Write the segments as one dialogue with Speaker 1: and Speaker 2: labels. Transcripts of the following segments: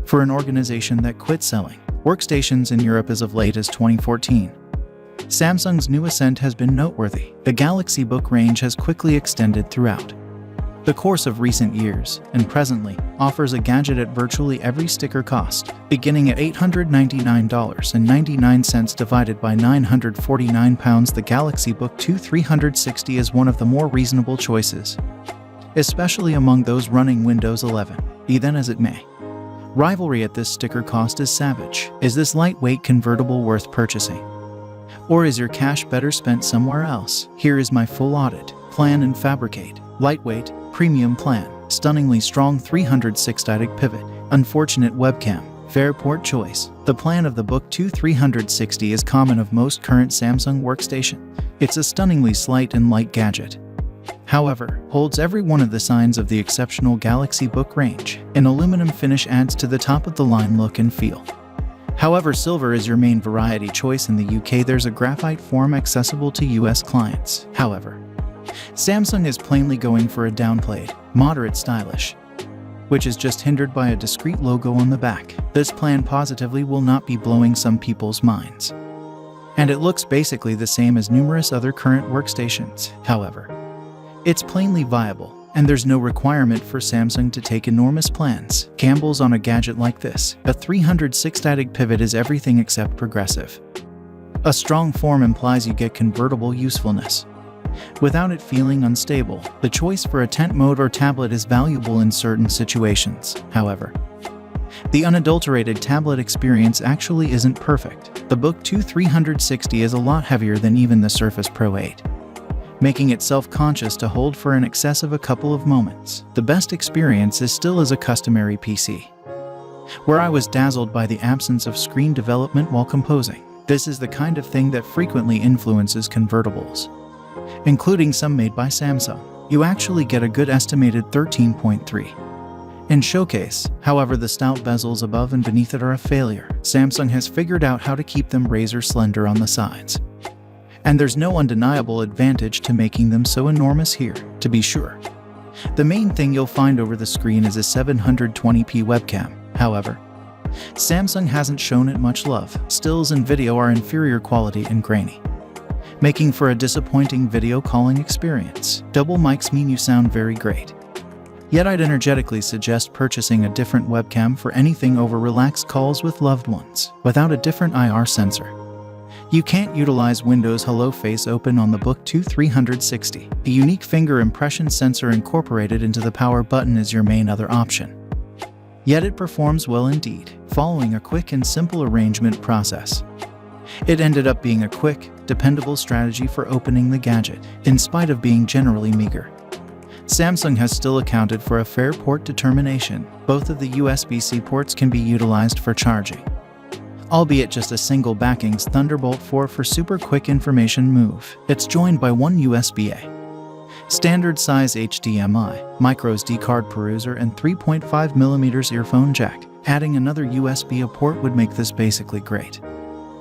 Speaker 1: for an organization that quit selling workstations in Europe as of late as 2014. Samsung's new ascent has been noteworthy. The Galaxy Book range has quickly extended throughout the course of recent years, and presently offers a gadget at virtually every sticker cost, beginning at $899.99 divided by £949. The Galaxy Book 2 360 is one of the more reasonable choices, especially among those running Windows 11. Be then as it may, rivalry at this sticker cost is savage. Is this lightweight convertible worth purchasing? Or is your cash better spent somewhere else? Here is my full audit, plan and fabricate. Lightweight, premium plan, stunningly strong 306-ditic pivot, unfortunate webcam, fair port choice. The plan of the Book 2 360 is common of most current Samsung workstation. It's a stunningly slight and light gadget. However, holds every one of the signs of the exceptional Galaxy Book range. An aluminum finish adds to the top-of-the-line look and feel. However, silver is your main variety choice in the UK. There's a graphite form accessible to US clients. However, Samsung is plainly going for a downplayed, moderate stylish, which is just hindered by a discreet logo on the back. This plan positively will not be blowing some people's minds, and it looks basically the same as numerous other current workstations. However, it's plainly viable, and there's no requirement for Samsung to take enormous plans. Gambles on a gadget like this. A 306-ditic pivot is everything except progressive. A strong form implies you get convertible usefulness without it feeling unstable. The choice for a tent mode or tablet is valuable in certain situations. However, the unadulterated tablet experience actually isn't perfect. The Book 2 360 is a lot heavier than even the Surface Pro 8, making it self-conscious to hold for an excess of a couple of moments. The best experience is still as a customary PC, where I was dazzled by the absence of screen development while composing. This is the kind of thing that frequently influences convertibles, including some made by Samsung. You actually get a good estimated 13.3 in showcase. However, the stout bezels above and beneath it are a failure. Samsung has figured out how to keep them razor slender on the sides, and there's no undeniable advantage to making them so enormous here. To be sure, the main thing you'll find over the screen is a 720p webcam. However, Samsung hasn't shown it much love. Stills and video are inferior quality and grainy, making for a disappointing video calling experience. Double mics mean you sound very great, yet I'd energetically suggest purchasing a different webcam for anything over relaxed calls with loved ones. Without a different IR sensor, you can't utilize Windows Hello Face Open on the Book 2 360. A unique finger impression sensor incorporated into the power button is your main other option, yet it performs well indeed. Following a quick and simple arrangement process, it ended up being a quick, dependable strategy for opening the gadget. In spite of being generally meager, Samsung has still accounted for a fair port determination. Both of the USB-C ports can be utilized for charging, albeit just a single backing's Thunderbolt 4 for super quick information move. It's joined by one USB-A, standard size HDMI, microSD card peruser, and 3.5mm earphone jack. Adding another USB-A port would make this basically great.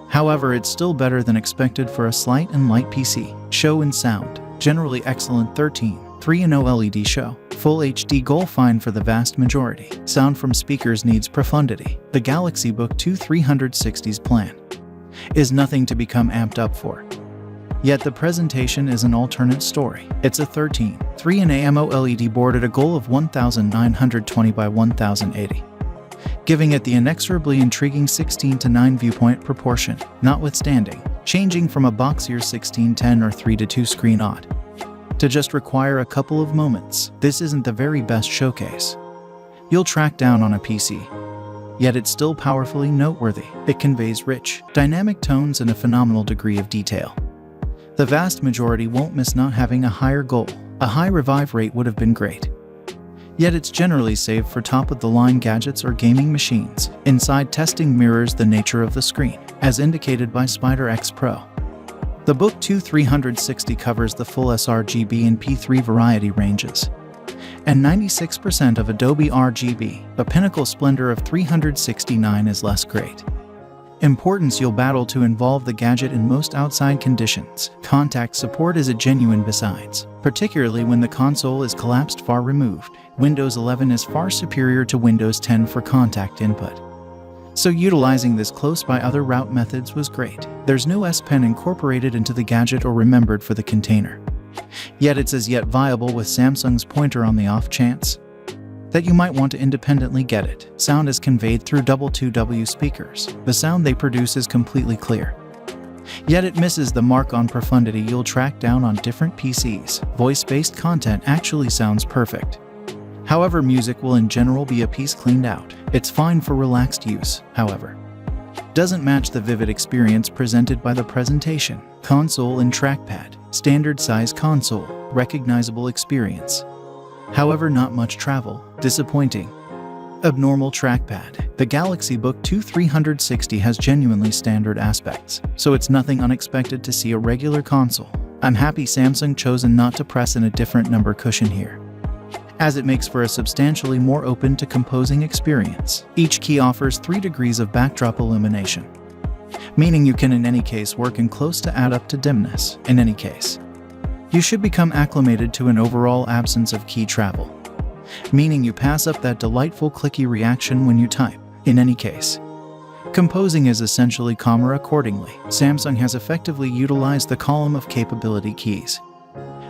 Speaker 1: However, it's still better than expected for a slight and light PC. Show and sound, generally excellent. 3.0 LED show, full HD goal fine for the vast majority. Sound from speakers needs profundity. The Galaxy Book 2 360's plan is nothing to become amped up for, yet the presentation is an alternate story. It's a 3.0 LED board at a goal of 1920 by 1080. Giving it the inexorably intriguing 16:9 viewpoint proportion, notwithstanding changing from a boxier 16:10 or 3:2 screen odd to just require a couple of moments. This isn't the very best showcase you'll track down on a PC, yet it's still powerfully noteworthy. It conveys rich, dynamic tones and a phenomenal degree of detail. The vast majority won't miss not having a higher goal. A high revive rate would have been great, yet it's generally saved for top-of-the-line gadgets or gaming machines. Inside testing mirrors the nature of the screen, as indicated by Spider X Pro. The Book 2 360 covers the full sRGB and P3 variety ranges, and 96% of Adobe RGB. The pinnacle splendor of 369 is less great. Importance you'll battle to involve the gadget in most outside conditions. Contact support is a genuine besides, particularly when the console is collapsed far removed. Windows 11 is far superior to Windows 10 for contact input. So utilizing this close by other route methods was great. There's no S Pen incorporated into the gadget or remembered for the container. Yet it's as yet viable with Samsung's pointer on the off chance that you might want to independently get it. Sound is conveyed through double 2W speakers. The sound they produce is completely clear. Yet it misses the mark on profundity you'll track down on different PCs. Voice-based content actually sounds perfect. However, music will in general be a piece cleaned out. It's fine for relaxed use, however. Doesn't match the vivid experience presented by the presentation. Console and trackpad. Standard size console. Recognizable experience. However, not much travel. Disappointing. Abnormal trackpad. The Galaxy Book 2 360 has genuinely standard aspects, so it's nothing unexpected to see a regular console. I'm happy Samsung chosen not to press in a different number cushion here, as it makes for a substantially more open to composing experience. Each key offers 3 degrees of backdrop illumination, meaning you can in any case work in close to add up to dimness. In any case, you should become acclimated to an overall absence of key travel, meaning you pass up that delightful clicky reaction when you type. In any case, composing is essentially calmer accordingly. Samsung has effectively utilized the column of capability keys,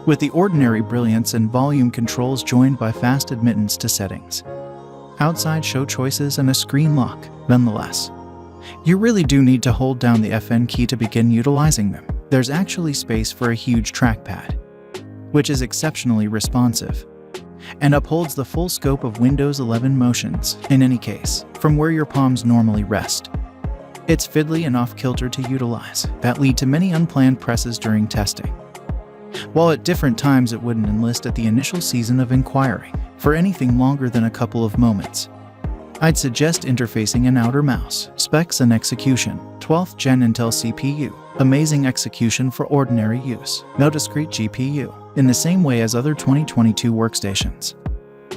Speaker 1: with the ordinary brilliance and volume controls joined by fast admittance to settings, outside show choices, and a screen lock. Nonetheless, you really do need to hold down the FN key to begin utilizing them. There's actually space for a huge trackpad, which is exceptionally responsive and upholds the full scope of Windows 11 motions. In any case, from where your palms normally rest, it's fiddly and off-kilter to utilize. That lead to many unplanned presses during testing, while at different times it wouldn't enlist at the initial season of inquiring for anything longer than a couple of moments. I'd suggest interfacing an outer mouse. Specs and execution. 12th Gen Intel CPU. Amazing execution for ordinary use. No discrete GPU, in the same way as other 2022 workstations.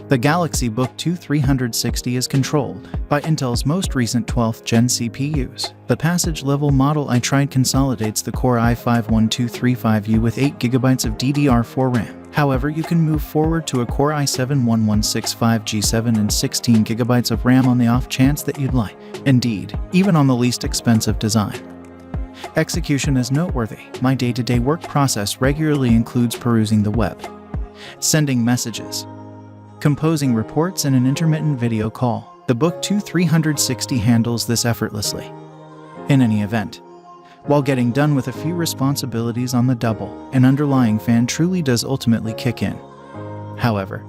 Speaker 1: The Galaxy Book 2 360 is controlled by Intel's most recent 12th Gen CPUs. The passage-level model I tried consolidates the Core i5-1235U with 8GB of DDR4 RAM. However, you can move forward to a Core i7-1165G7 and 16GB of RAM on the off chance that you'd like. Indeed, even on the least expensive design. Execution is noteworthy. My day-to-day work process regularly includes perusing the web, sending messages, composing reports, and an intermittent video call. The Book 2 360 handles this effortlessly. In any event, while getting done with a few responsibilities on the double, an underlying fan truly does ultimately kick in. However,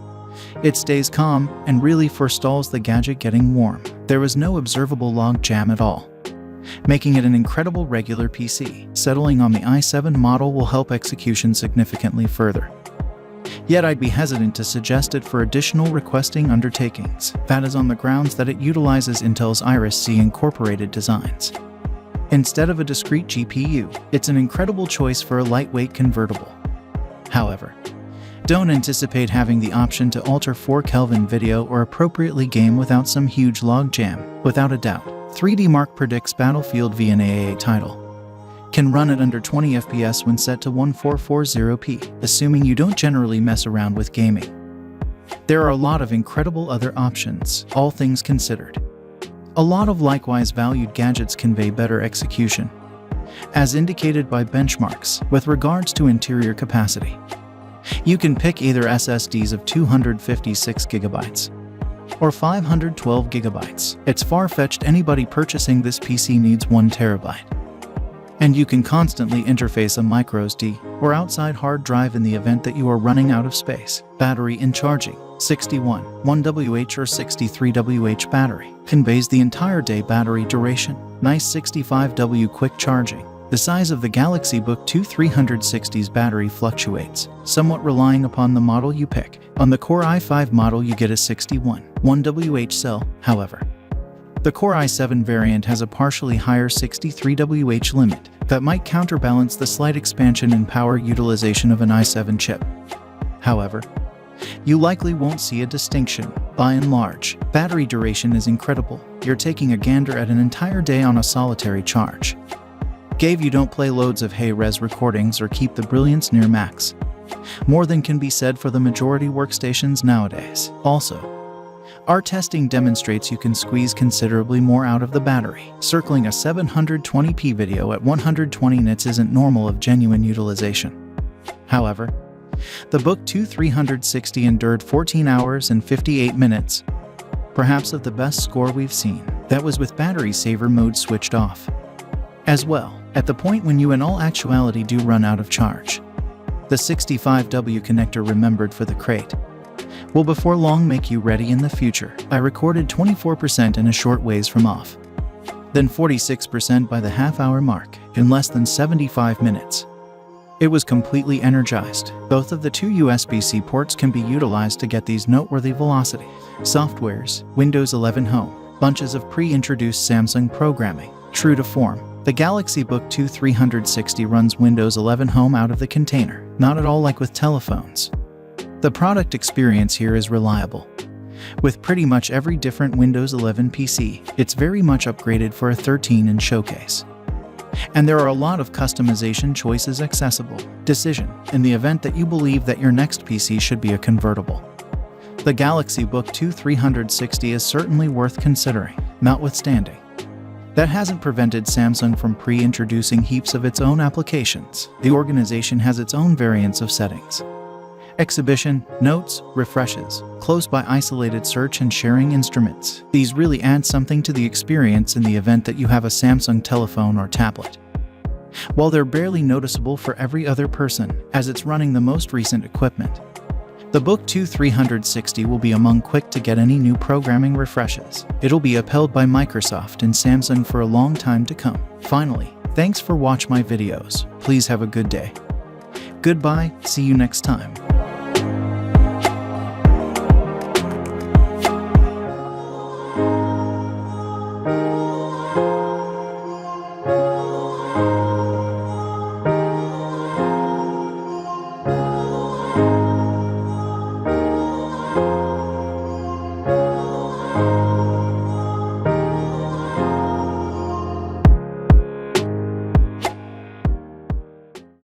Speaker 1: it stays calm and really forestalls the gadget getting warm. There was no observable log jam at all, making it an incredible regular PC. Settling on the i7 model will help execution significantly further. Yet I'd be hesitant to suggest it for additional requesting undertakings. That is on the grounds that it utilizes Intel's Iris-C incorporated designs instead of a discrete GPU. It's an incredible choice for a lightweight convertible. However, don't anticipate having the option to alter 4 Kelvin video or appropriately game without some huge log jam. Without a doubt, 3D Mark predicts Battlefield v an AAA title can run at under 20 FPS when set to 1440p, assuming you don't generally mess around with gaming. There are a lot of incredible other options, all things considered. A lot of likewise valued gadgets convey better execution, as indicated by benchmarks with regards to interior capacity. You can pick either SSDs of 256GB or 512GB. It's far-fetched anybody purchasing this PC needs 1TB. And you can constantly interface a microSD or outside hard drive in the event that you are running out of space. Battery in charging. 61, 1WH or 63WH battery conveys the entire day battery duration. Nice 65W quick charging. The size of the Galaxy Book 2 360's battery fluctuates, somewhat relying upon the model you pick. On the Core i5 model you get a 61, 1WH cell, however. The Core i7 variant has a partially higher 63WH limit that might counterbalance the slight expansion in power utilization of an i7 chip. However, you likely won't see a distinction. By and large, battery duration is incredible. You're taking a gander at an entire day on a solitary charge. Gave you don't play loads of high-res recordings or keep the brilliance near max. More than can be said for the majority workstations nowadays. Also, our testing demonstrates you can squeeze considerably more out of the battery. Circling a 720p video at 120 nits isn't normal of genuine utilization. However, the Book 2 360 endured 14 hours and 58 minutes, perhaps of the best score we've seen. That was with battery saver mode switched off. As well, at the point when you in all actuality do run out of charge. The 65W connector remembered for the crate will before long make you ready in the future. I recorded 24% in a short ways from off, then 46% by the half-hour mark in less than 75 minutes. It was completely energized. Both of the two USB-C ports can be utilized to get these noteworthy velocity. Softwares, Windows 11 Home, bunches of pre-introduced Samsung programming. True to form, the Galaxy Book 2 360 runs Windows 11 Home out of the container, not at all like with telephones. The product experience here is reliable. With pretty much every different Windows 11 PC, it's very much upgraded for a 13-inch showcase. And there are a lot of customization choices accessible. Decision: in the event that you believe that your next PC should be a convertible, the Galaxy Book 2 360 is certainly worth considering. Notwithstanding, that hasn't prevented Samsung from pre-introducing heaps of its own applications. The organization has its own variants of settings: exhibition, notes, refreshes, close by isolated search and sharing instruments. These really add something to the experience in the event that you have a Samsung telephone or tablet. While they're barely noticeable for every other person, as it's running the most recent equipment, the Book 2 360 will be among quick to get any new programming refreshes. It'll be upheld by Microsoft and Samsung for a long time to come. Finally, thanks for watching my videos. Please have a good day. Goodbye, see you next time.